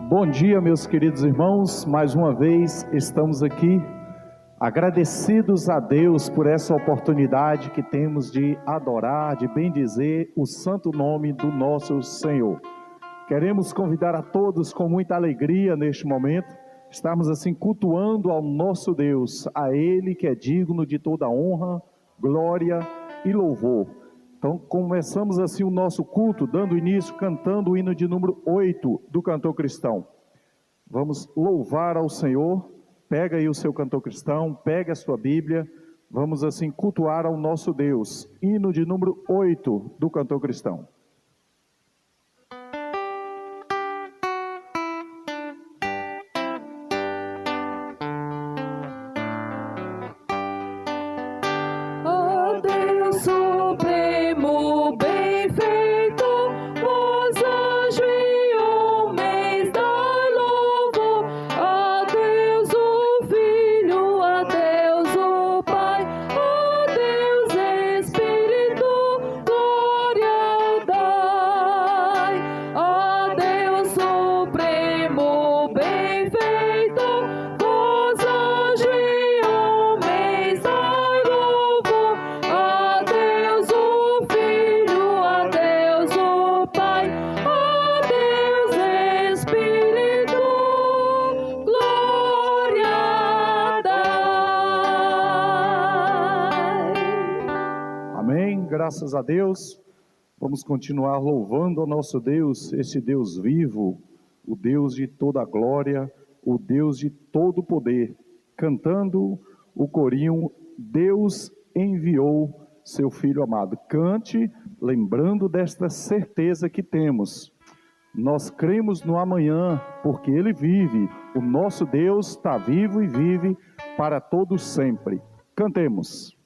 Bom dia, meus queridos irmãos, mais uma vez estamos aqui agradecidos a Deus por essa oportunidade que temos de adorar, de bendizer o santo nome do nosso Senhor. Queremos convidar a todos com muita alegria neste momento, estamos assim cultuando ao nosso Deus, a Ele que é digno de toda honra, glória e louvor. Então começamos assim o nosso culto, dando início, cantando o hino de número 8 do Cantor Cristão. Vamos louvar ao Senhor. Pega aí o seu Cantor Cristão, pega a sua Bíblia, vamos assim cultuar ao nosso Deus. Hino de número 8 do Cantor Cristão. Graças a Deus, vamos continuar louvando ao nosso Deus, esse Deus vivo, o Deus de toda glória, o Deus de todo poder, cantando o corinho, Deus enviou seu Filho amado. Cante, lembrando desta certeza que temos, nós cremos no amanhã, porque Ele vive, o nosso Deus está vivo e vive para todos sempre. Cantemos.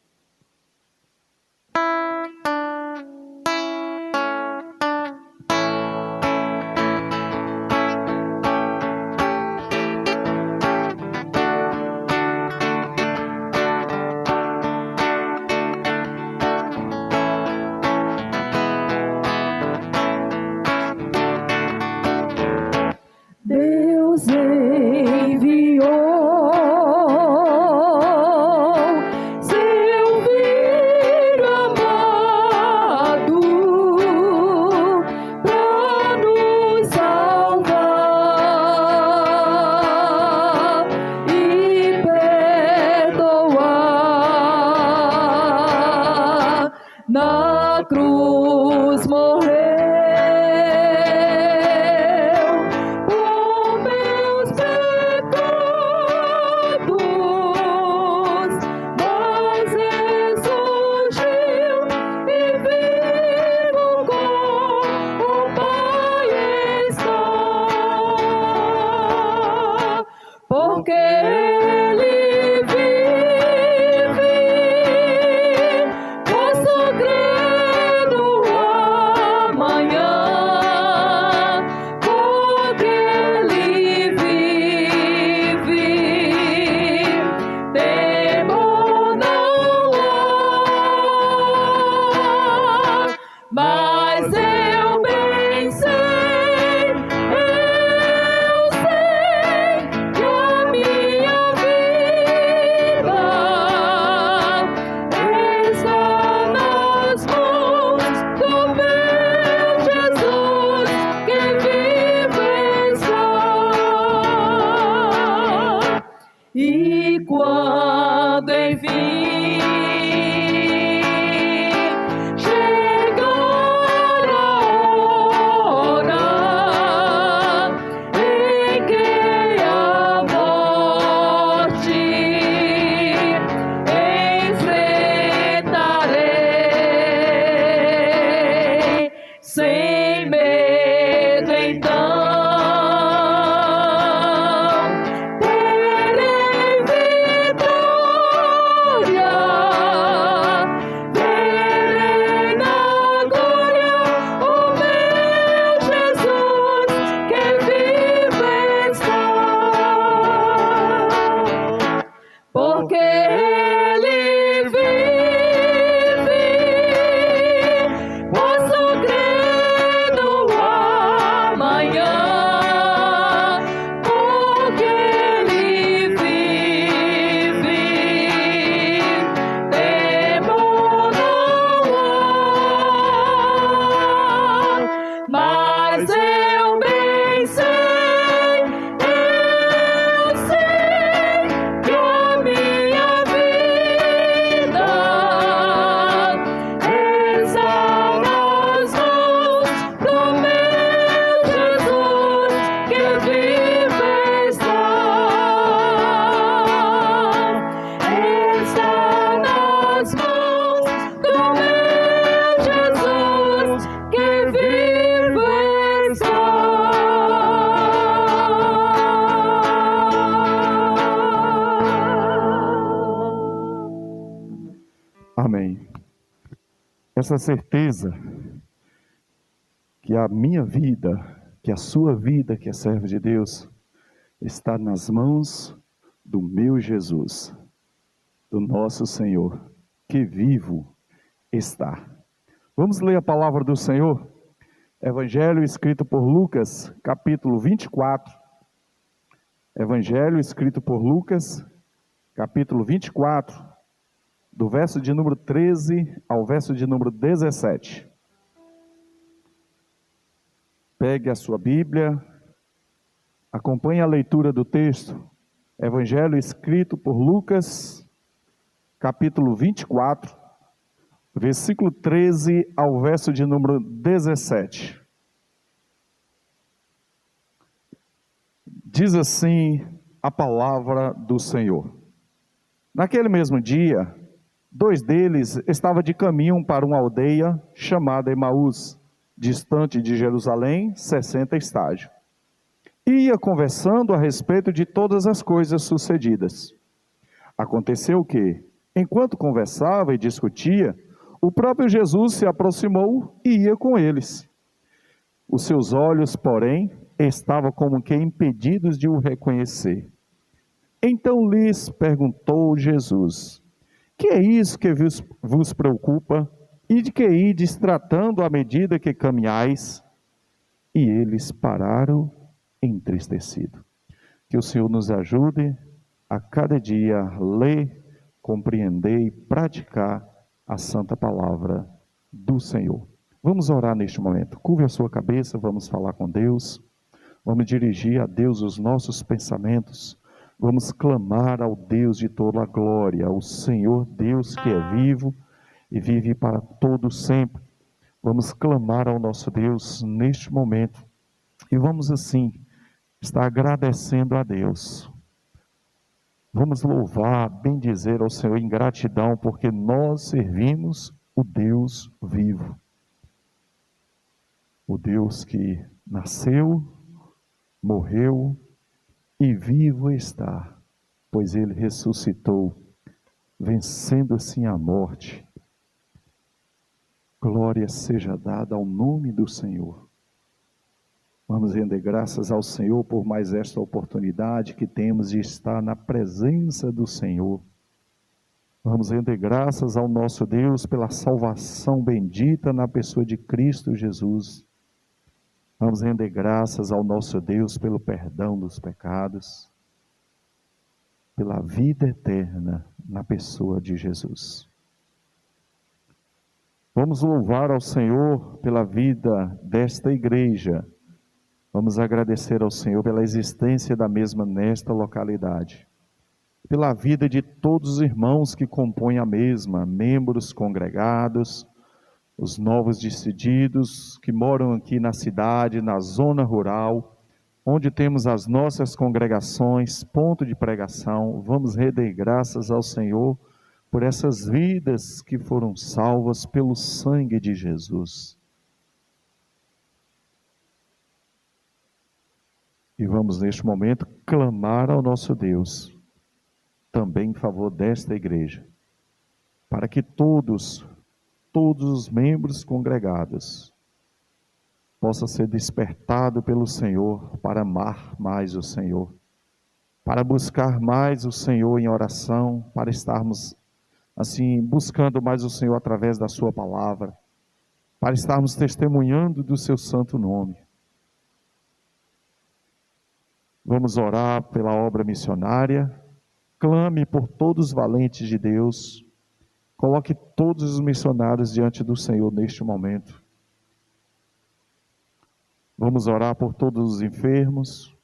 Eu sei que a minha essa certeza que a minha vida, que a sua vida, que é servo de Deus, está nas mãos do meu Jesus, do nosso Senhor, que vivo está. Vamos ler a palavra do Senhor? Evangelho escrito por Lucas, capítulo 24. Evangelho escrito por Lucas, capítulo 24, do verso de número 13 ao verso de número 17. Pegue a sua Bíblia, acompanhe a leitura do texto. Evangelho escrito por Lucas, capítulo 24, versículo 13 ao verso de número 17. Diz assim a palavra do Senhor. Naquele mesmo dia, 2 deles estavam de caminho para uma aldeia chamada Emaús, distante de Jerusalém, 60 estádios. Ia conversando a respeito de todas as coisas sucedidas. Aconteceu que, enquanto conversava e discutia, o próprio Jesus se aproximou e ia com eles. Os seus olhos, porém, estavam como que impedidos de o reconhecer. Então lhes perguntou Jesus: que é isso que vos preocupa? E de que ides tratando à medida que caminhais? E eles pararam entristecidos. Que o Senhor nos ajude a cada dia ler, compreender e praticar a santa palavra do Senhor. Vamos orar neste momento. Curve a sua cabeça, vamos falar com Deus. Vamos dirigir a Deus os nossos pensamentos. Vamos clamar ao Deus de toda a glória, ao Senhor Deus que é vivo e vive para todo sempre. Vamos clamar ao nosso Deus neste momento e vamos assim estar agradecendo a Deus. Vamos louvar, bendizer ao Senhor em gratidão, porque nós servimos o Deus vivo. O Deus que nasceu, morreu e vivo está, pois Ele ressuscitou, vencendo assim a morte. Glória seja dada ao nome do Senhor. Vamos render graças ao Senhor por mais esta oportunidade que temos de estar na presença do Senhor. Vamos render graças ao nosso Deus pela salvação bendita na pessoa de Cristo Jesus. Vamos render graças ao nosso Deus pelo perdão dos pecados, pela vida eterna na pessoa de Jesus. Vamos louvar ao Senhor pela vida desta igreja. Vamos agradecer ao Senhor pela existência da mesma nesta localidade. Pela vida de todos os irmãos que compõem a mesma, membros congregados, os novos decididos que moram aqui na cidade, na zona rural, onde temos as nossas congregações, ponto de pregação. Vamos render graças ao Senhor por essas vidas que foram salvas pelo sangue de Jesus. E vamos neste momento clamar ao nosso Deus, também em favor desta igreja, para que todos os membros congregados possam ser despertados pelo Senhor para amar mais o Senhor, para buscar mais o Senhor em oração, para estarmos assim buscando mais o Senhor através da sua palavra, para estarmos testemunhando do seu santo nome. Vamos orar pela obra missionária. Clame por todos os valentes de Deus. Coloque todos os missionários diante do Senhor neste momento. Vamos orar por todos os enfermos,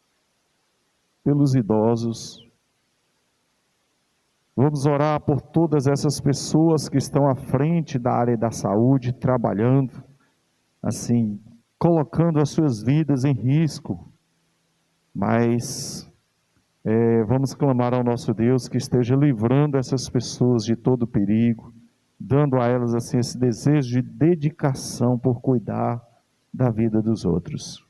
pelos idosos. Vamos orar por todas essas pessoas que estão à frente da área da saúde, trabalhando, assim, colocando as suas vidas em risco. Mas vamos clamar ao nosso Deus que esteja livrando essas pessoas de todo perigo, dando a elas assim esse desejo de dedicação por cuidar da vida dos outros.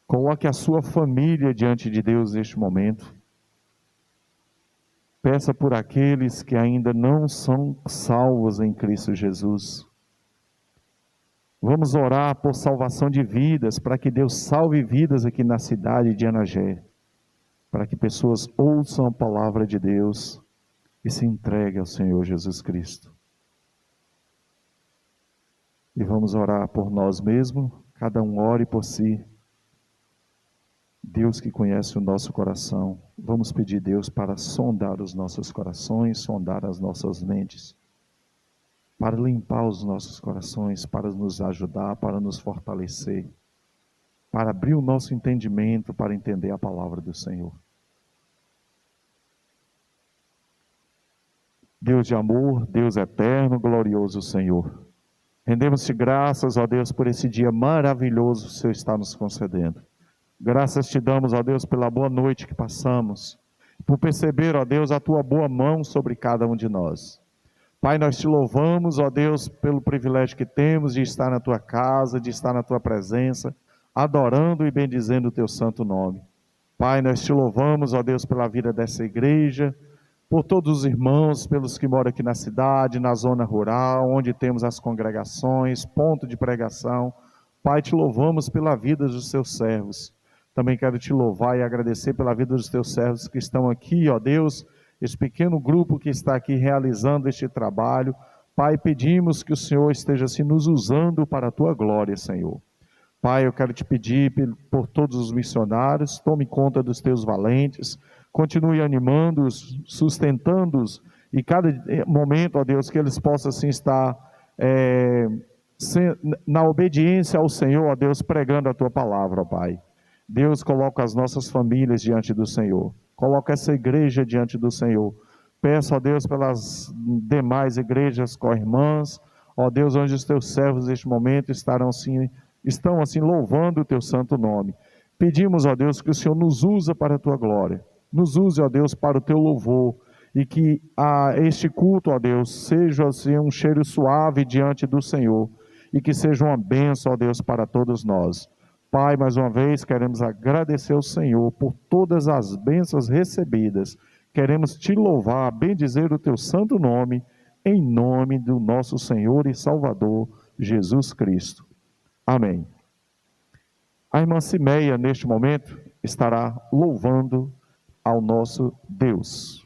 Coloque a sua família diante de Deus neste momento. Peça por aqueles que ainda não são salvos em Cristo Jesus. Vamos orar por salvação de vidas, para que Deus salve vidas aqui na cidade de Anagé, para que pessoas ouçam a palavra de Deus e se entreguem ao Senhor Jesus Cristo. E vamos orar por nós mesmos, cada um ore por si. Deus que conhece o nosso coração, vamos pedir a Deus para sondar os nossos corações, sondar as nossas mentes, para limpar os nossos corações, para nos ajudar, para nos fortalecer, para abrir o nosso entendimento, para entender a palavra do Senhor. Deus de amor, Deus eterno, glorioso Senhor, rendemos-te graças, ó Deus, por esse dia maravilhoso que o Senhor está nos concedendo. Graças te damos, ó Deus, pela boa noite que passamos, por perceber, ó Deus, a tua boa mão sobre cada um de nós. Pai, nós te louvamos, ó Deus, pelo privilégio que temos de estar na tua casa, de estar na tua presença, adorando e bendizendo o teu santo nome. Pai, nós te louvamos, ó Deus, pela vida dessa igreja, por todos os irmãos, pelos que moram aqui na cidade, na zona rural, onde temos as congregações, ponto de pregação. Pai, te louvamos pela vida dos teus servos. Também quero te louvar e agradecer pela vida dos teus servos que estão aqui, ó Deus, esse pequeno grupo que está aqui realizando este trabalho. Pai, pedimos que o Senhor esteja assim nos usando para a tua glória, Senhor. Pai, eu quero te pedir por todos os missionários, tome conta dos teus valentes, continue animando-os, sustentando-os, e cada momento, ó Deus, que eles possam assim estar na obediência ao Senhor, ó Deus, pregando a tua palavra, ó Pai. Deus, coloca as nossas famílias diante do Senhor, coloca essa igreja diante do Senhor. Peço, ó Deus, pelas demais igrejas co-irmãs, ó Deus, onde os teus servos neste momento estão assim louvando o teu santo nome. Pedimos, ó Deus, que o Senhor nos use para a tua glória, nos use, ó Deus, para o teu louvor, e que este culto, ó Deus, seja assim um cheiro suave diante do Senhor, e que seja uma bênção, ó Deus, para todos nós. Pai, mais uma vez queremos agradecer ao Senhor por todas as bênçãos recebidas. Queremos te louvar, bendizer o teu santo nome, em nome do nosso Senhor e Salvador, Jesus Cristo. Amém. A irmã Cimeia, neste momento, estará louvando ao nosso Deus.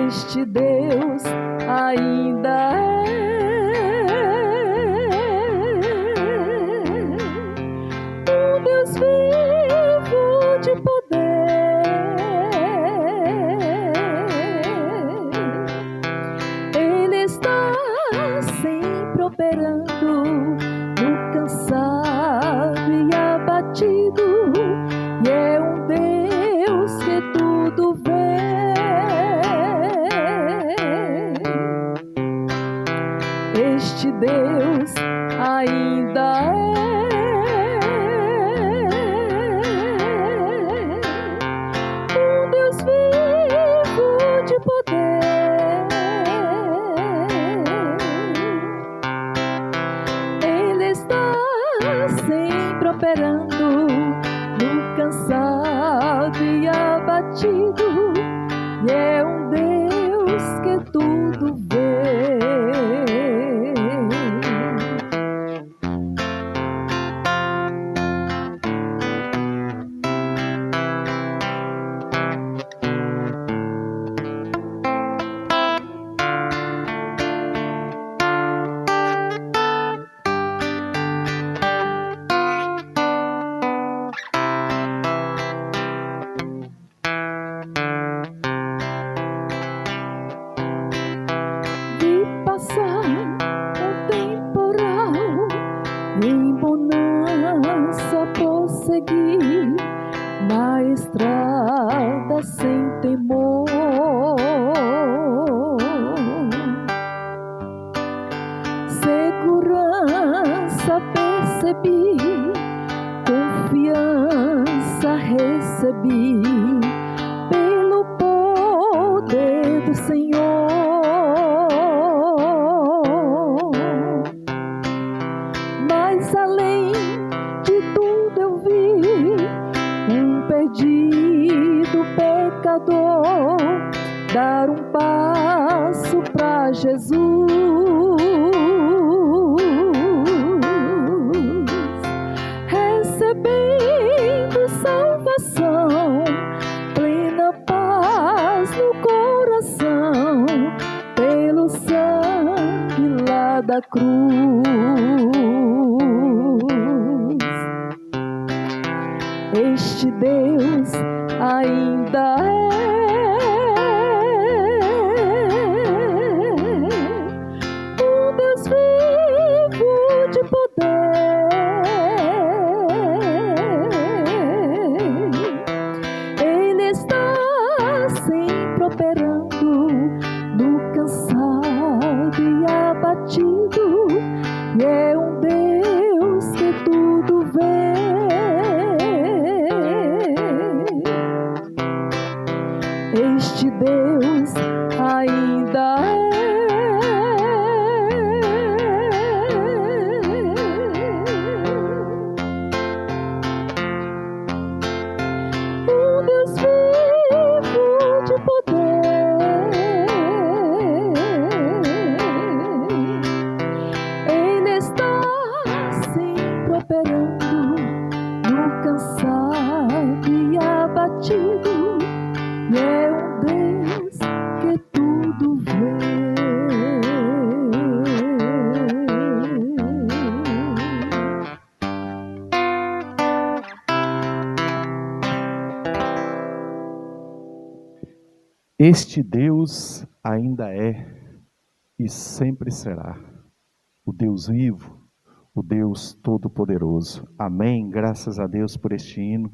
Este Deus ainda um Deus vivo de poder. Ele está sempre operando e é um Deus que tudo vê. Vi passar um temporal, em bonança prosseguir na estrada sem temor. Segurança percebi, confiança recebi pelo poder do Senhor. Mas além de tudo eu vi um perdido pecador dar um passo para Jesus, recebendo salvação, plena paz no coração, pelo sangue lá da cruz. Este Deus ainda um Deus vivo de poder. Ele está sempre operando no cansado e abatido, e é um Deus que tudo vê. Este Deus ainda um Deus vivo de poder. Ele está sempre operando no cansado e abatido, e é um Deus que tudo vê. Este Deus ainda é e sempre será o Deus vivo, o Deus Todo-Poderoso. Amém. Graças a Deus por este hino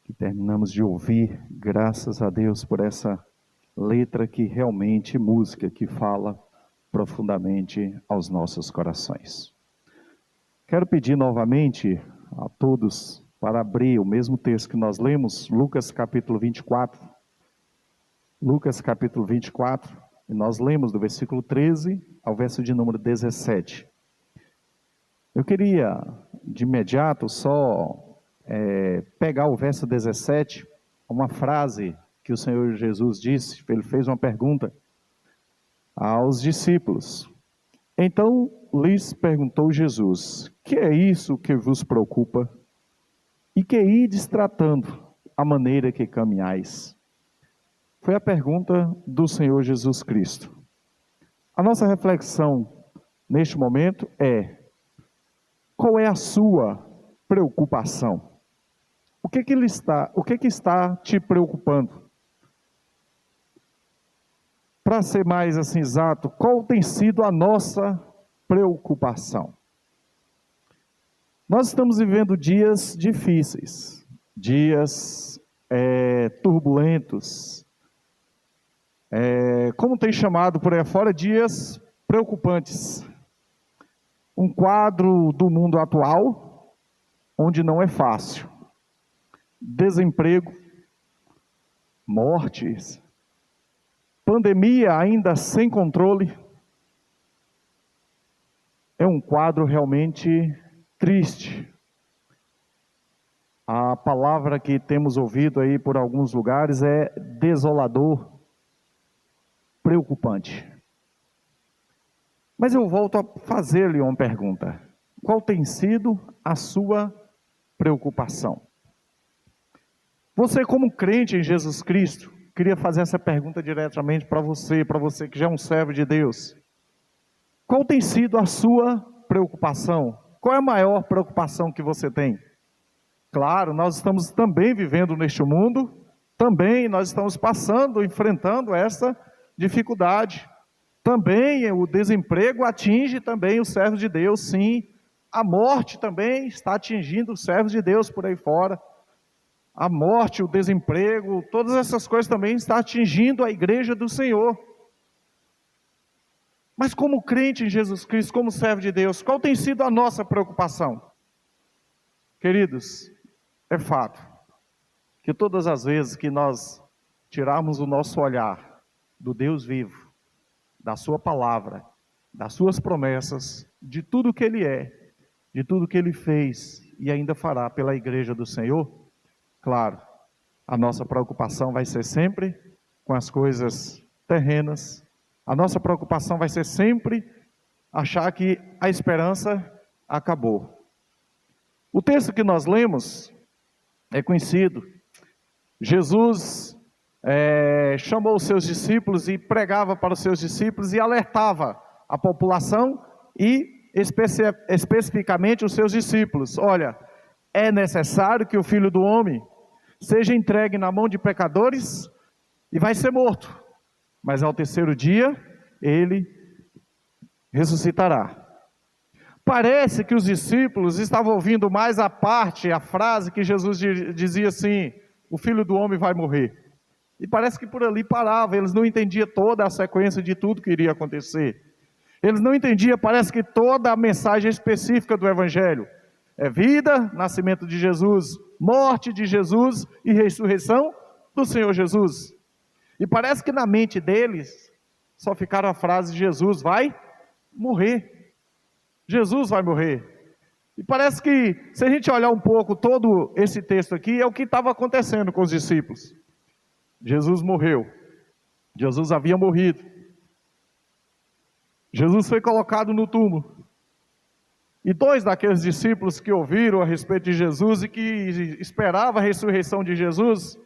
que terminamos de ouvir. Graças a Deus por essa letra que realmente, música que fala profundamente aos nossos corações. Quero pedir novamente a todos para abrir o mesmo texto que nós lemos, Lucas capítulo 24. Lucas capítulo 24, e nós lemos do versículo 13 ao verso de número 17. Eu queria, de imediato, só pegar o verso 17, uma frase que o Senhor Jesus disse. Ele fez uma pergunta aos discípulos. Então lhes perguntou Jesus: que é isso que vos preocupa? E que ides tratando a maneira que caminhais? Foi a pergunta do Senhor Jesus Cristo. A nossa reflexão neste momento é: qual é a sua preocupação? O que está te preocupando? Para ser mais assim exato, qual tem sido a nossa preocupação? Nós estamos vivendo dias difíceis, dias turbulentos, como tem chamado por aí fora, dias preocupantes. Um quadro do mundo atual, onde não é fácil. Desemprego, mortes, pandemia ainda sem controle. É um quadro realmente triste. A palavra que temos ouvido aí por alguns lugares é desolador. preocupante. Mas eu volto a fazer-lhe uma pergunta. Qual tem sido a sua preocupação? Você, como crente em Jesus Cristo, queria fazer essa pergunta diretamente para você que já é um servo de Deus. Qual tem sido a sua preocupação? Qual é a maior preocupação que você tem? Claro, nós estamos também vivendo neste mundo, também nós estamos passando, enfrentando essa dificuldade. Também o desemprego atinge também os servos de Deus, sim. A morte também está atingindo os servos de Deus por aí fora. A morte, o desemprego, todas essas coisas também estão atingindo a igreja do Senhor. Mas como crente em Jesus Cristo, como servo de Deus, qual tem sido a nossa preocupação? Queridos, é fato que todas as vezes que nós tirarmos o nosso olhar do Deus vivo, da sua palavra, das suas promessas, de tudo que Ele é, de tudo que Ele fez e ainda fará pela igreja do Senhor, claro, a nossa preocupação vai ser sempre com as coisas terrenas, a nossa preocupação vai ser sempre achar que a esperança acabou. O texto que nós lemos é conhecido. Jesus chamou os seus discípulos e pregava para os seus discípulos e alertava a população e especificamente os seus discípulos. Olha, é necessário que o Filho do Homem seja entregue na mão de pecadores e vai ser morto, mas ao terceiro dia ele ressuscitará. Parece que os discípulos estavam ouvindo mais a frase que Jesus dizia assim: o Filho do Homem vai morrer. E parece que por ali parava, eles não entendiam toda a sequência de tudo que iria acontecer. Eles não entendiam, parece que toda a mensagem específica do Evangelho. É vida, nascimento de Jesus, morte de Jesus e ressurreição do Senhor Jesus. E parece que na mente deles só ficaram a frase: Jesus vai morrer. Jesus vai morrer. E parece que, se a gente olhar um pouco todo esse texto aqui, é o que estava acontecendo com os discípulos. Jesus morreu. Jesus havia morrido. Jesus foi colocado no túmulo. E dois daqueles discípulos que ouviram a respeito de Jesus e que esperavam a ressurreição de Jesus,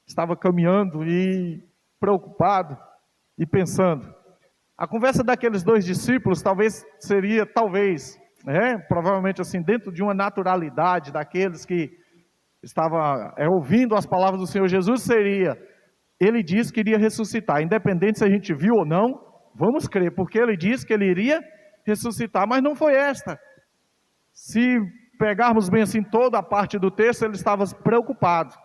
estavam caminhando e preocupado e pensando. A conversa daqueles dois discípulos provavelmente assim, dentro de uma naturalidade daqueles que estavam ouvindo as palavras do Senhor Jesus, ele disse que iria ressuscitar, independente se a gente viu ou não, vamos crer, porque ele disse que ele iria ressuscitar, mas não foi esta. Se pegarmos bem assim toda a parte do texto, ele estava preocupado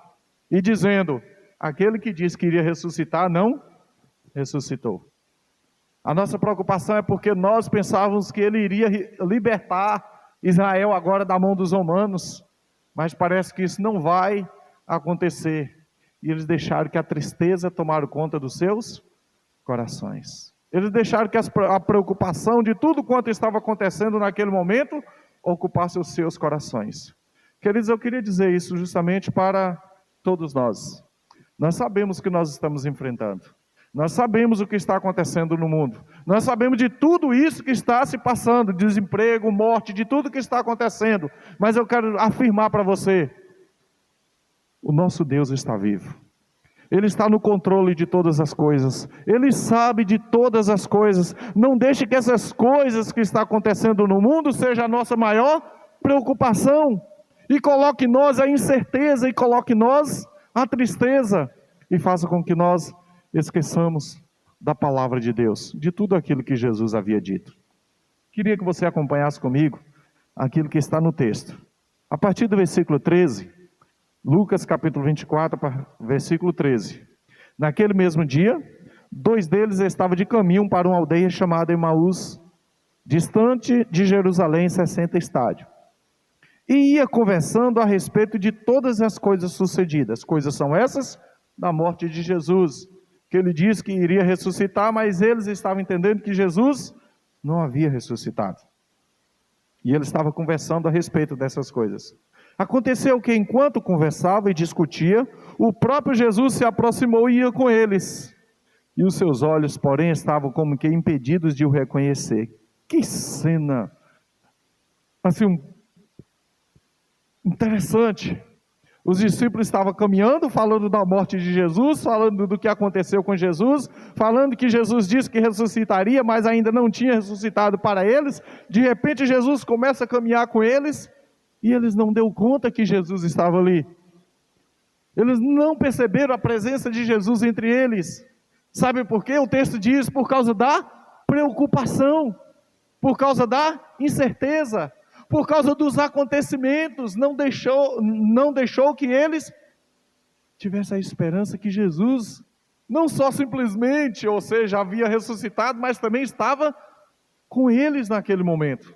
e dizendo: aquele que disse que iria ressuscitar não ressuscitou. A nossa preocupação é porque nós pensávamos que ele iria libertar Israel agora da mão dos romanos, mas parece que isso não vai acontecer. E eles deixaram que a tristeza tomasse conta dos seus corações. Eles deixaram que a preocupação de tudo quanto estava acontecendo naquele momento ocupasse os seus corações. Queridos, eu queria dizer isso justamente para todos nós. Nós sabemos o que nós estamos enfrentando. Nós sabemos o que está acontecendo no mundo. Nós sabemos de tudo isso que está se passando, desemprego, morte, de tudo que está acontecendo. Mas eu quero afirmar para você, o nosso Deus está vivo. Ele está no controle de todas as coisas. Ele sabe de todas as coisas. Não deixe que essas coisas que estão acontecendo no mundo seja a nossa maior preocupação. E coloque em nós a incerteza, e coloque em nós a tristeza. E faça com que nós esqueçamos da palavra de Deus, de tudo aquilo que Jesus havia dito. Queria que você acompanhasse comigo aquilo que está no texto. A partir do versículo 13, Lucas capítulo 24, versículo 13. Naquele mesmo dia, 2 deles estavam de caminho para uma aldeia chamada Emaús, distante de Jerusalém 60 estádios. E ia conversando a respeito de todas as coisas sucedidas. Coisas são essas? Da morte de Jesus, que ele disse que iria ressuscitar, mas eles estavam entendendo que Jesus não havia ressuscitado. E ele estava conversando a respeito dessas coisas. Aconteceu que enquanto conversava e discutia, o próprio Jesus se aproximou e ia com eles. e os seus olhos, porém, estavam como que impedidos de o reconhecer. Que cena, assim, interessante. Os discípulos estavam caminhando, falando da morte de Jesus, falando do que aconteceu com Jesus, falando que Jesus disse que ressuscitaria, mas ainda não tinha ressuscitado para eles. De repente Jesus começa a caminhar com eles, e eles não deu conta que Jesus estava ali. Eles não perceberam a presença de Jesus entre eles. Sabe por quê? O texto diz, por causa da preocupação, por causa da incerteza, por causa dos acontecimentos, não deixou que eles tivessem a esperança que Jesus, não só simplesmente, ou seja, havia ressuscitado, mas também estava com eles naquele momento.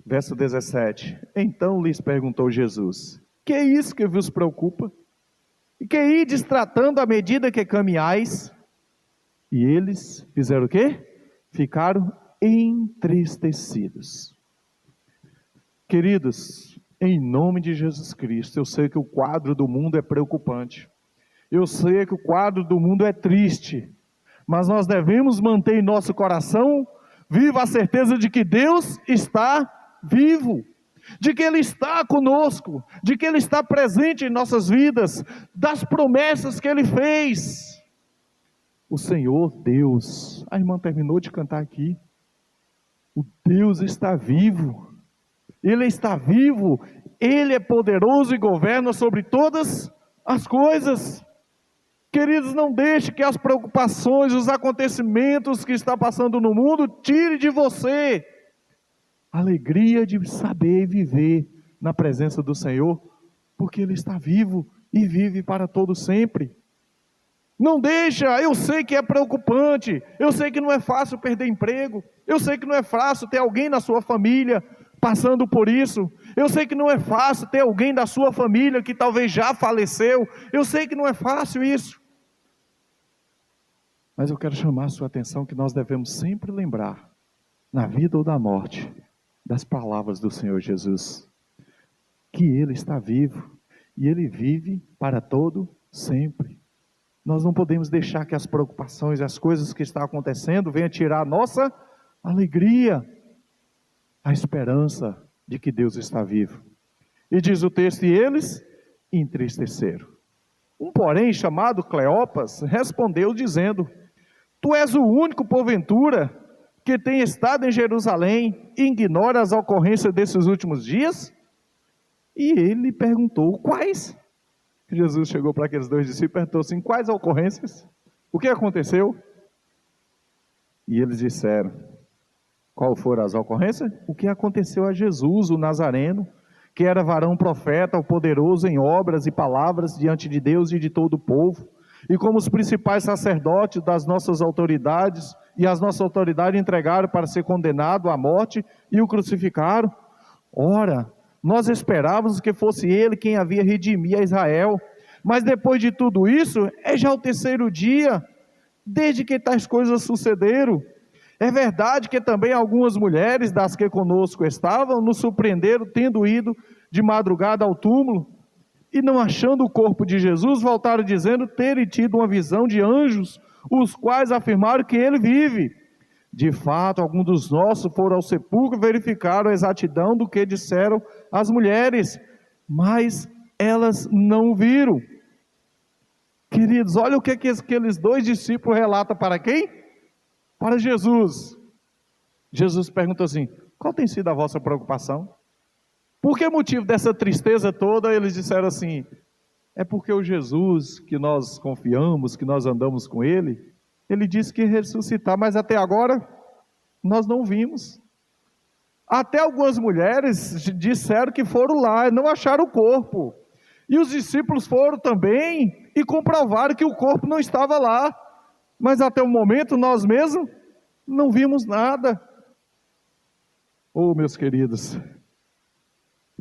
Verso 17, então lhes perguntou Jesus, que é isso que vos preocupa? E que ides tratando à medida que caminhais? E eles fizeram o quê? Ficaram entristecidos. Queridos, em nome de Jesus Cristo, eu sei que o quadro do mundo é preocupante, eu sei que o quadro do mundo é triste, mas nós devemos manter em nosso coração viva a certeza de que Deus está vivo, de que Ele está conosco, de que Ele está presente em nossas vidas, das promessas que Ele fez. O Senhor Deus, a irmã terminou de cantar aqui, o Deus está vivo, Ele está vivo, Ele é poderoso e governa sobre todas as coisas. Queridos, não deixe que as preocupações, os acontecimentos que está passando no mundo, tire de você a alegria de saber viver na presença do Senhor, porque Ele está vivo e vive para todo sempre. Não deixa, eu sei que é preocupante, eu sei que não é fácil perder emprego, eu sei que não é fácil ter alguém na sua família passando por isso, eu sei que não é fácil ter alguém da sua família que talvez já faleceu, eu sei que não é fácil isso, mas eu quero chamar a sua atenção que nós devemos sempre lembrar, na vida ou na morte, das palavras do Senhor Jesus, que Ele está vivo, e Ele vive para todo sempre. Nós não podemos deixar que as preocupações, as coisas que estão acontecendo, venham tirar a nossa alegria, a esperança de que Deus está vivo. E diz o texto, e eles entristeceram. Um porém chamado Cleopas respondeu dizendo, tu és o único porventura que tem estado em Jerusalém e ignora as ocorrências desses últimos dias? E ele perguntou, quais? Jesus chegou para aqueles dois discípulos e perguntou assim, quais ocorrências? O que aconteceu? E eles disseram, qual foram as ocorrências? O que aconteceu a Jesus, o Nazareno, que era varão profeta, o poderoso em obras e palavras diante de Deus e de todo o povo, e como os principais sacerdotes das nossas autoridades, e as nossas autoridades entregaram para ser condenado à morte, e o crucificaram. Ora, nós esperávamos que fosse Ele quem havia redimir a Israel, mas depois de tudo isso, é já o terceiro dia, desde que tais coisas sucederam. É verdade que também algumas mulheres das que conosco estavam, nos surpreenderam, tendo ido de madrugada ao túmulo, e não achando o corpo de Jesus, voltaram dizendo terem tido uma visão de anjos, os quais afirmaram que Ele vive. De fato, alguns dos nossos foram ao sepulcro e verificaram a exatidão do que disseram as mulheres, mas elas não viram. Queridos, olha o que aqueles dois discípulos relatam para quem? Para Jesus. Jesus perguntou assim, qual tem sido a vossa preocupação? Por que motivo dessa tristeza toda? Eles disseram assim, é porque o Jesus que nós confiamos, que nós andamos com Ele, Ele disse que ia ressuscitar, mas até agora nós não vimos. Até algumas mulheres disseram que foram lá e não acharam o corpo. E os discípulos foram também e comprovaram que o corpo não estava lá. Mas até o momento nós mesmos não vimos nada. Oh, meus queridos,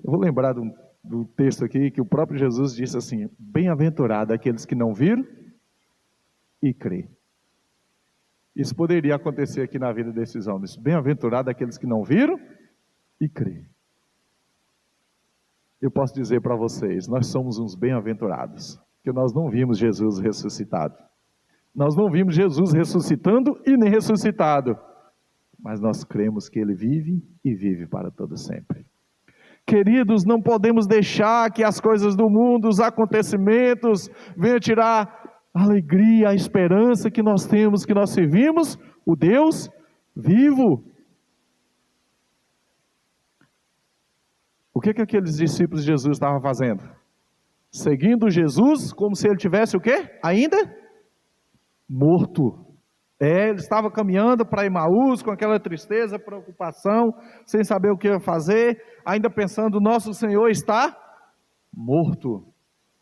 eu vou lembrar do texto aqui que o próprio Jesus disse assim, bem-aventurado aqueles que não viram e crê. Isso poderia acontecer aqui na vida desses homens. Bem-aventurado aqueles que não viram e crê. Eu posso dizer para vocês, nós somos uns bem-aventurados, que nós não vimos Jesus ressuscitado. Nós não vimos Jesus ressuscitando e nem ressuscitado, mas nós cremos que Ele vive e vive para todo sempre. Queridos, não podemos deixar que as coisas do mundo, os acontecimentos, venham tirar a alegria, a esperança que nós temos, que nós servimos o Deus vivo. O que aqueles discípulos de Jesus estavam fazendo? Seguindo Jesus como se ele tivesse o quê? Ainda morto. Ele estava caminhando para Emaús com aquela tristeza, preocupação, sem saber o que ia fazer, ainda pensando, nosso Senhor está morto.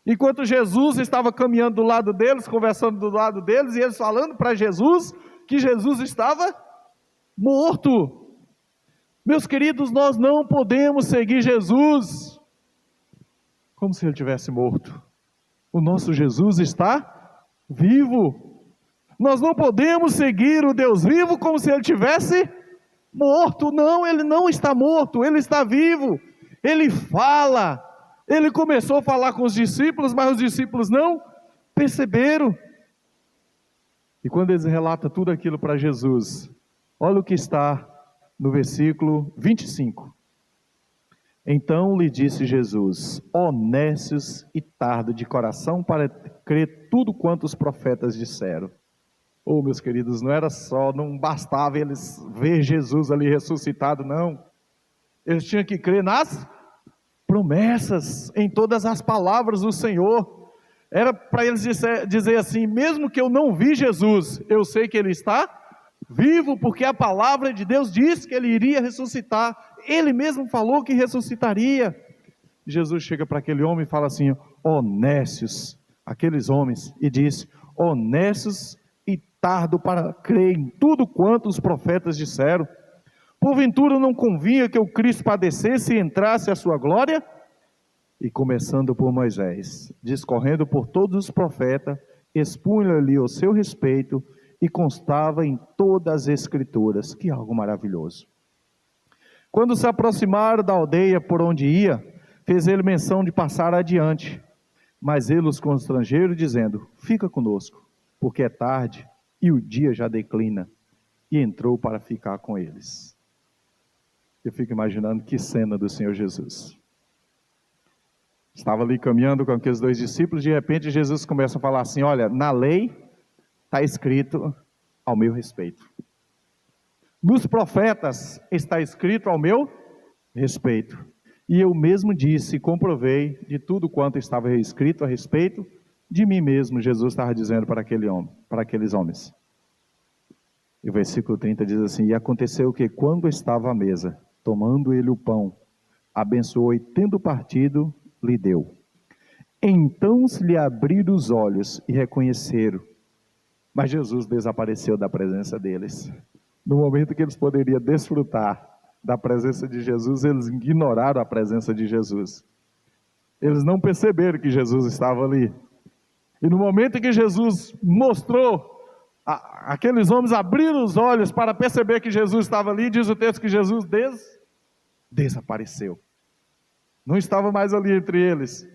Enquanto Jesus estava caminhando do lado deles, conversando do lado deles, e eles falando para Jesus que Jesus estava morto. Meus queridos, nós não podemos seguir Jesus como se ele tivesse morto. O nosso Jesus está vivo. Nós não podemos seguir o Deus vivo como se ele tivesse morto. Não, ele não está morto, ele está vivo. Ele fala. Ele começou a falar com os discípulos, mas os discípulos não perceberam. E quando eles relatam tudo aquilo para Jesus, olha o que está no versículo 25. Então lhe disse Jesus: ó nécios e tardo de coração para crer tudo quanto os profetas disseram. Oh, meus queridos, não bastava eles ver Jesus ali ressuscitado, não. Eles tinham que crer nas promessas, em todas as palavras do Senhor. Era para eles dizer assim: mesmo que eu não vi Jesus, eu sei que Ele está vivo, porque a palavra de Deus diz que Ele iria ressuscitar. Ele mesmo falou que ressuscitaria. Jesus chega para aquele homem e fala assim: ó nécios, aqueles homens, e diz: ó nécios e tardo para crer em tudo quanto os profetas disseram. Porventura não convinha que o Cristo padecesse e entrasse a sua glória? E começando por Moisés, discorrendo por todos os profetas, expunha-lhe o seu respeito, e constava em todas as escrituras. Que algo maravilhoso. Quando se aproximaram da aldeia por onde ia, fez ele menção de passar adiante, mas ele os constrangeram, dizendo: fica conosco, porque é tarde e o dia já declina. E entrou para ficar com eles. Eu fico imaginando que cena do Senhor Jesus. Estava ali caminhando com aqueles dois discípulos, de repente Jesus começa a falar assim: olha, na lei está escrito ao meu respeito. Nos profetas está escrito ao meu respeito. E eu mesmo disse e comprovei de tudo quanto estava escrito a respeito de mim mesmo. Jesus estava dizendo para aqueles homens. E o versículo 30 diz assim: e aconteceu que quando estava à mesa, tomando ele o pão, abençoou e tendo partido, lhe deu. Então se lhe abriram os olhos e reconheceram. Mas Jesus desapareceu da presença deles. No momento que eles poderiam desfrutar da presença de Jesus, eles ignoraram a presença de Jesus. Eles não perceberam que Jesus estava ali. E no momento que Jesus mostrou, aqueles homens abriram os olhos para perceber que Jesus estava ali, diz o texto que Jesus desapareceu. Não estava mais ali entre eles.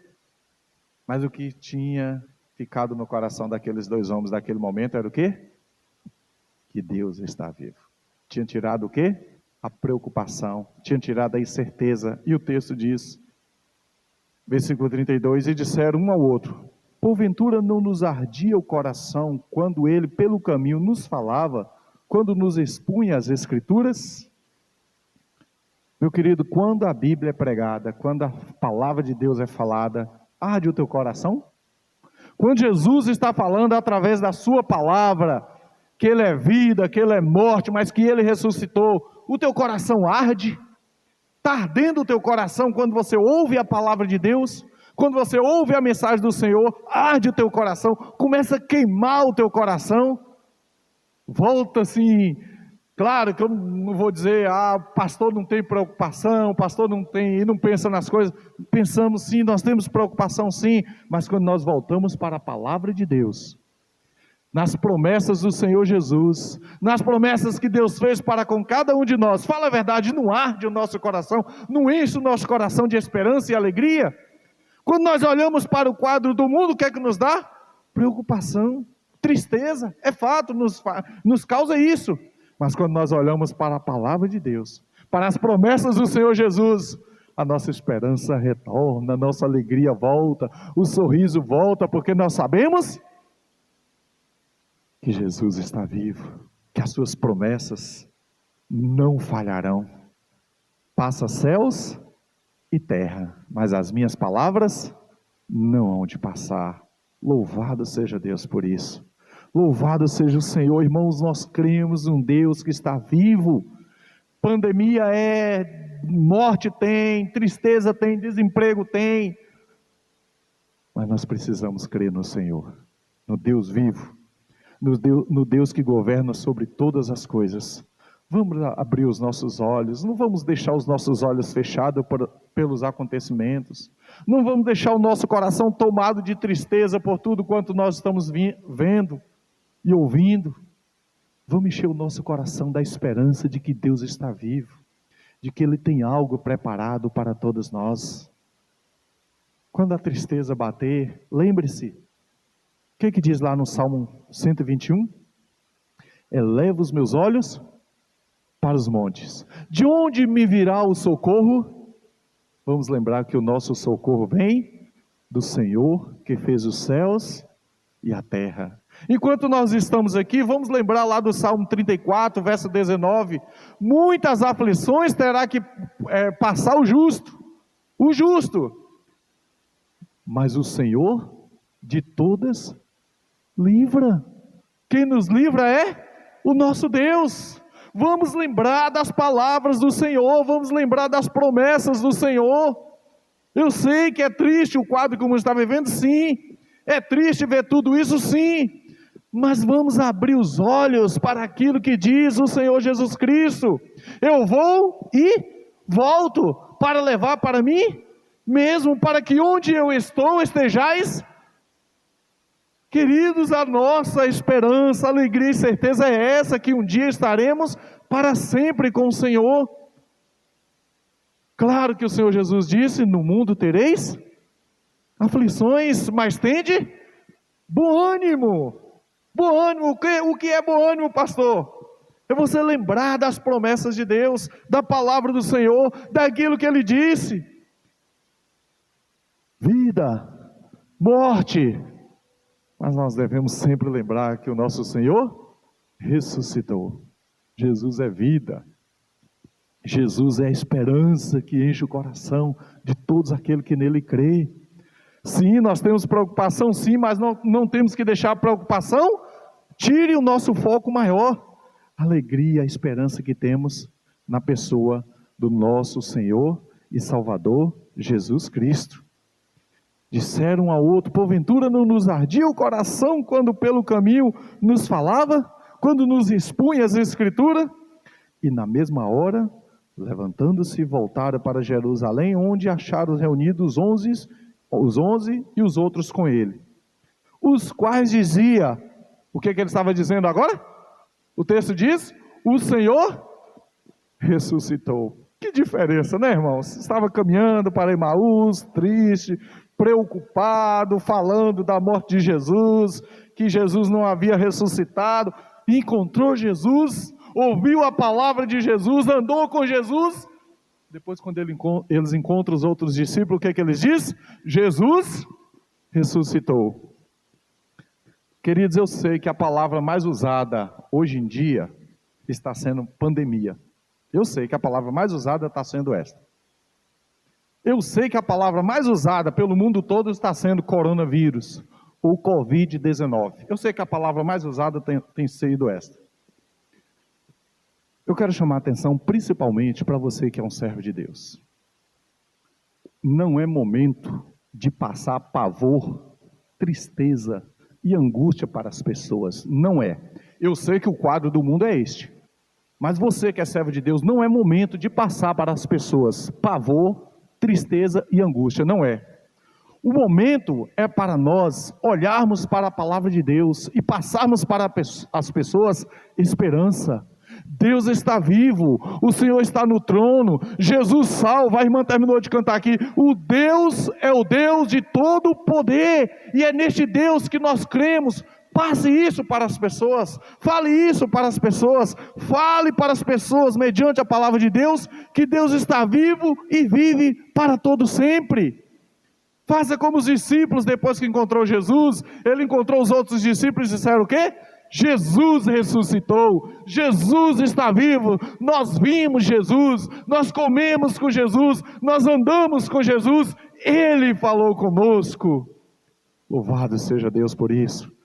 Mas o que tinha ficado no coração daqueles dois homens naquele momento era o quê? Que Deus está vivo. Tinha tirado o quê? A preocupação, tinha tirado a incerteza. E o texto diz, versículo 32, e disseram um ao outro: porventura não nos ardia o coração quando ele pelo caminho nos falava, quando nos expunha as escrituras? Meu querido, quando a Bíblia é pregada, quando a palavra de Deus é falada, arde o teu coração? Quando Jesus está falando através da sua palavra, que Ele é vida, que Ele é morte, mas que Ele ressuscitou, o teu coração arde? Está ardendo o teu coração quando você ouve a palavra de Deus? Quando você ouve a mensagem do Senhor, arde o teu coração, começa a queimar o teu coração? Volta assim, claro que eu não vou dizer, pastor não tem preocupação, pastor não tem, e não pensa nas coisas. Pensamos sim, nós temos preocupação sim, mas quando nós voltamos para a palavra de Deus, nas promessas do Senhor Jesus, nas promessas que Deus fez para com cada um de nós, fala a verdade, não arde o nosso coração, não enche o nosso coração de esperança e alegria? Quando nós olhamos para o quadro do mundo, o que é que nos dá? Preocupação. tristeza, é fato, nos causa isso. Mas quando nós olhamos para a palavra de Deus, para as promessas do Senhor Jesus, a nossa esperança retorna, a nossa alegria volta, o sorriso volta, porque nós sabemos que Jesus está vivo, que as suas promessas não falharão. Passa céus e terra, mas as minhas palavras não hão de passar. Louvado seja Deus por isso. Louvado seja o Senhor. Irmãos, nós cremos um Deus que está vivo. Pandemia morte tem, tristeza tem, desemprego tem, mas nós precisamos crer no Senhor, no Deus vivo, no Deus que governa sobre todas as coisas. Vamos abrir os nossos olhos, não vamos deixar os nossos olhos fechados pelos acontecimentos, não vamos deixar o nosso coração tomado de tristeza por tudo quanto nós estamos vendo e ouvindo. Vamos encher o nosso coração da esperança de que Deus está vivo, de que Ele tem algo preparado para todos nós. Quando a tristeza bater, lembre-se, o que diz lá no Salmo 121? Eleva os meus olhos para os montes. De onde me virá o socorro? Vamos lembrar que o nosso socorro vem do Senhor, que fez os céus e a terra. Enquanto nós estamos aqui, vamos lembrar lá do Salmo 34, verso 19, muitas aflições terá que passar o justo, mas o Senhor de todas livra. Quem nos livra é o nosso Deus. Vamos lembrar das palavras do Senhor, vamos lembrar das promessas do Senhor. Eu sei que é triste o quadro que o mundo está vivendo, sim, é triste ver tudo isso, sim, mas vamos abrir os olhos para aquilo que diz o Senhor Jesus Cristo. Eu vou e volto para levar para mim mesmo, para que onde eu estou estejais. Queridos, a nossa esperança, alegria e certeza é essa, que um dia estaremos para sempre com o Senhor. Claro que o Senhor Jesus disse, no mundo tereis aflições, mas tende bom ânimo. Bom ânimo, o que é bom ânimo, pastor? É você lembrar das promessas de Deus, da palavra do Senhor, daquilo que Ele disse. Vida, morte, mas nós devemos sempre lembrar que o nosso Senhor ressuscitou. Jesus é vida, Jesus é a esperança que enche o coração de todos aqueles que nele crê. Sim, nós temos preocupação, sim, mas não temos que deixar a preocupação tire o nosso foco maior, a alegria, a esperança que temos na pessoa do nosso Senhor e Salvador Jesus Cristo. Disseram um ao outro, porventura não nos ardia o coração quando pelo caminho nos falava, quando nos expunha as Escrituras? E na mesma hora, levantando-se, voltaram para Jerusalém, onde acharam reunidos os 11 e os outros com ele, os quais dizia, o que ele estava dizendo agora? O texto diz, o Senhor ressuscitou. Que diferença, né, irmãos? Estava caminhando para Emaús, triste, preocupado, falando da morte de Jesus, que Jesus não havia ressuscitado, encontrou Jesus, ouviu a palavra de Jesus, andou com Jesus. Depois, quando eles encontram os outros discípulos, o que eles dizem? Jesus ressuscitou. Queridos, eu sei que a palavra mais usada hoje em dia está sendo pandemia. Eu sei que a palavra mais usada está sendo esta. Eu sei que a palavra mais usada pelo mundo todo está sendo coronavírus, ou Covid-19. Eu sei que a palavra mais usada tem sido esta. Eu quero chamar a atenção principalmente para você que é um servo de Deus. Não é momento de passar pavor, tristeza e angústia para as pessoas. Não é. Eu sei que o quadro do mundo é este. Mas você que é servo de Deus, não é momento de passar para as pessoas pavor, tristeza e angústia. Não é. O momento é para nós olharmos para a palavra de Deus e passarmos para as pessoas esperança. Deus está vivo, o Senhor está no trono, Jesus salva. A irmã terminou de cantar aqui, o Deus é o Deus de todo o poder, e é neste Deus que nós cremos Passe isso para as pessoas, fale isso para as pessoas, fale para as pessoas mediante a palavra de Deus, que Deus está vivo e vive para todo sempre. Faça como os discípulos, depois que encontrou Jesus, ele encontrou os outros discípulos e disseram o quê? Jesus ressuscitou, Jesus está vivo, nós vimos Jesus, nós comemos com Jesus, nós andamos com Jesus, Ele falou conosco. Louvado seja Deus por isso.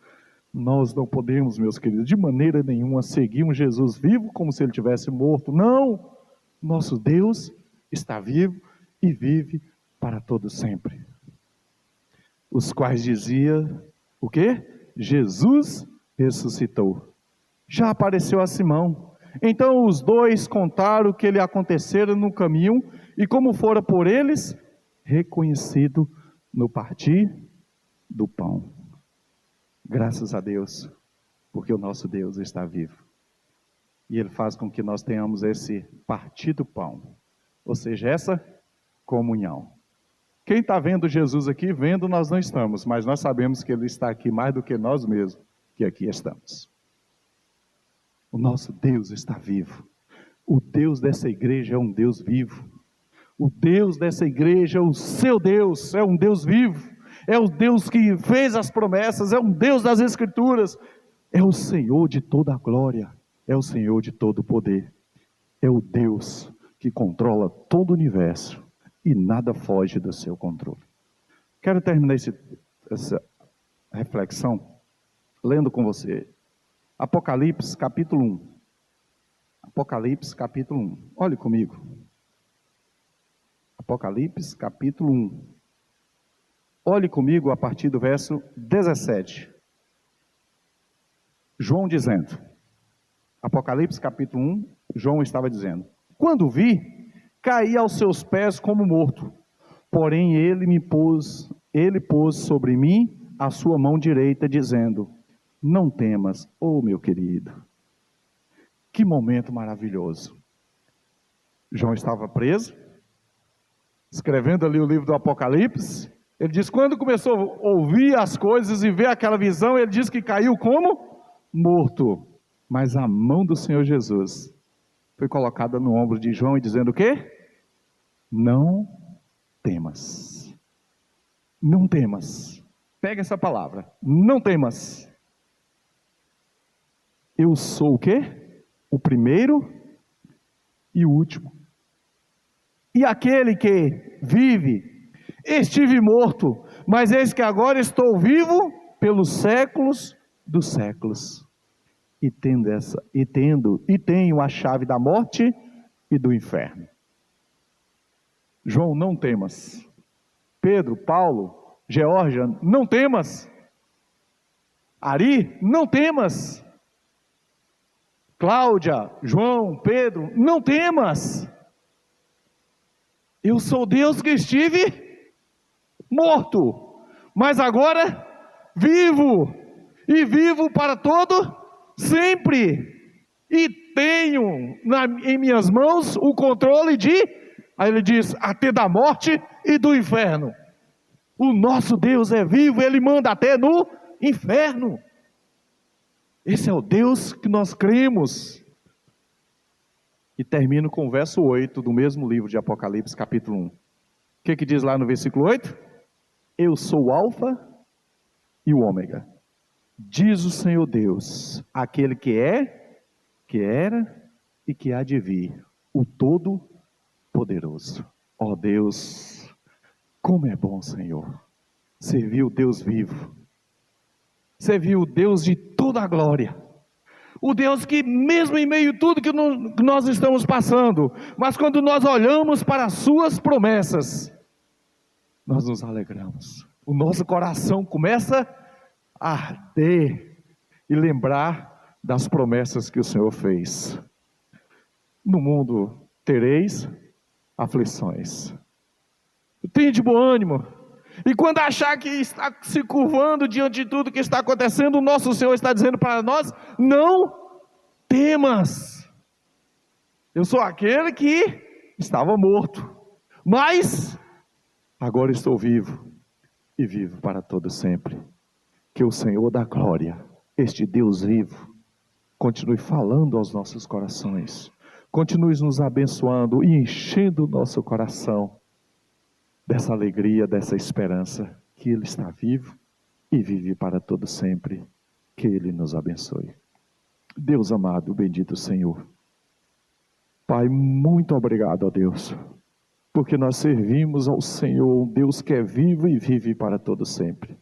Nós não podemos, meus queridos, de maneira nenhuma seguir um Jesus vivo como se ele tivesse morto. Não, nosso Deus está vivo e vive para todo sempre. Os quais dizia o quê? Jesus ressuscitou. Já apareceu a Simão. Então os dois contaram o que lhe acontecera no caminho e como fora por eles reconhecido no partir do pão. Graças a Deus, porque o nosso Deus está vivo. E Ele faz com que nós tenhamos esse partir do pão, ou seja, essa comunhão. Quem está vendo Jesus aqui, vendo nós não estamos, mas nós sabemos que Ele está aqui mais do que nós mesmos, que aqui estamos. O nosso Deus está vivo. O Deus dessa igreja é um Deus vivo. O Deus dessa igreja, o seu Deus, é um Deus vivo. É o Deus que fez as promessas, é um Deus das Escrituras, é o Senhor de toda a glória, é o Senhor de todo o poder, é o Deus que controla todo o universo e nada foge do seu controle. Quero terminar essa reflexão lendo com você Apocalipse capítulo 1. Apocalipse capítulo 1, olhe comigo. Apocalipse capítulo 1. Olhe comigo a partir do verso 17. João dizendo, Apocalipse capítulo 1, João estava dizendo: quando vi, caí aos seus pés como morto, porém ele pôs sobre mim a sua mão direita, dizendo: não temas, meu querido. Que momento maravilhoso. João estava preso, escrevendo ali o livro do Apocalipse. Ele diz, quando começou a ouvir as coisas e ver aquela visão, ele diz que caiu como? Morto. Mas a mão do Senhor Jesus foi colocada no ombro de João e dizendo o quê? Não temas. Não temas. Pega essa palavra. Não temas. Eu sou o quê? O primeiro e o último. E aquele que vive, estive morto, mas eis que agora estou vivo pelos séculos dos séculos. E tenho a chave da morte e do inferno. João, não temas. Pedro, Paulo, Geórgia, não temas. Ari, não temas. Cláudia, João, Pedro, não temas. Eu sou Deus que estive morto, mas agora vivo, e vivo para todo sempre, e tenho em minhas mãos o controle aí ele diz, até da morte e do inferno. O nosso Deus é vivo, Ele manda até no inferno. Esse é o Deus que nós cremos. E termino com o verso 8 do mesmo livro de Apocalipse, capítulo 1. O que diz lá no versículo 8? Eu sou o Alfa e o Ômega, diz o Senhor Deus, aquele que é, que era e que há de vir, o Todo-Poderoso. Ó Deus, como é bom, Senhor, servir o Deus vivo, servir o Deus de toda a glória, o Deus que mesmo em meio a tudo que nós estamos passando, mas quando nós olhamos para as suas promessas, nós nos alegramos, o nosso coração começa a arder e lembrar das promessas que o Senhor fez. No mundo tereis aflições, tenha de bom ânimo, e quando achar que está se curvando diante de tudo que está acontecendo, o nosso Senhor está dizendo para nós, não temas, eu sou aquele que estava morto, mas agora estou vivo, e vivo para todo sempre. Que o Senhor da glória este Deus vivo continue falando aos nossos corações, continue nos abençoando e enchendo o nosso coração dessa alegria, dessa esperança, que Ele está vivo e vive para todo sempre. Que Ele nos abençoe. Deus amado, bendito Senhor. Pai, muito obrigado a Deus, porque nós servimos ao Senhor, um Deus que é vivo e vive para todo sempre.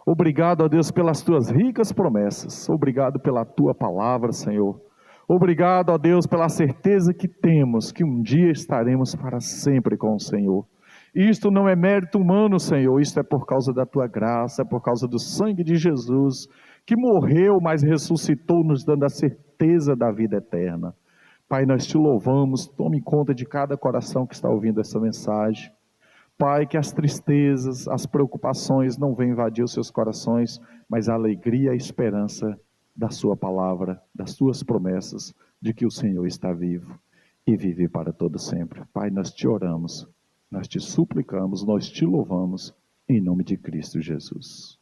Obrigado a Deus pelas tuas ricas promessas, obrigado pela tua palavra, Senhor. Obrigado a Deus pela certeza que temos que um dia estaremos para sempre com o Senhor. Isto não é mérito humano, Senhor, isto é por causa da tua graça, é por causa do sangue de Jesus, que morreu, mas ressuscitou, nos dando a certeza da vida eterna. Pai, nós te louvamos, tome conta de cada coração que está ouvindo essa mensagem. Pai, que as tristezas, as preocupações não venham invadir os seus corações, mas a alegria e a esperança da sua palavra, das suas promessas, de que o Senhor está vivo e vive para todo sempre. Pai, nós te oramos, nós te suplicamos, nós te louvamos, em nome de Cristo Jesus.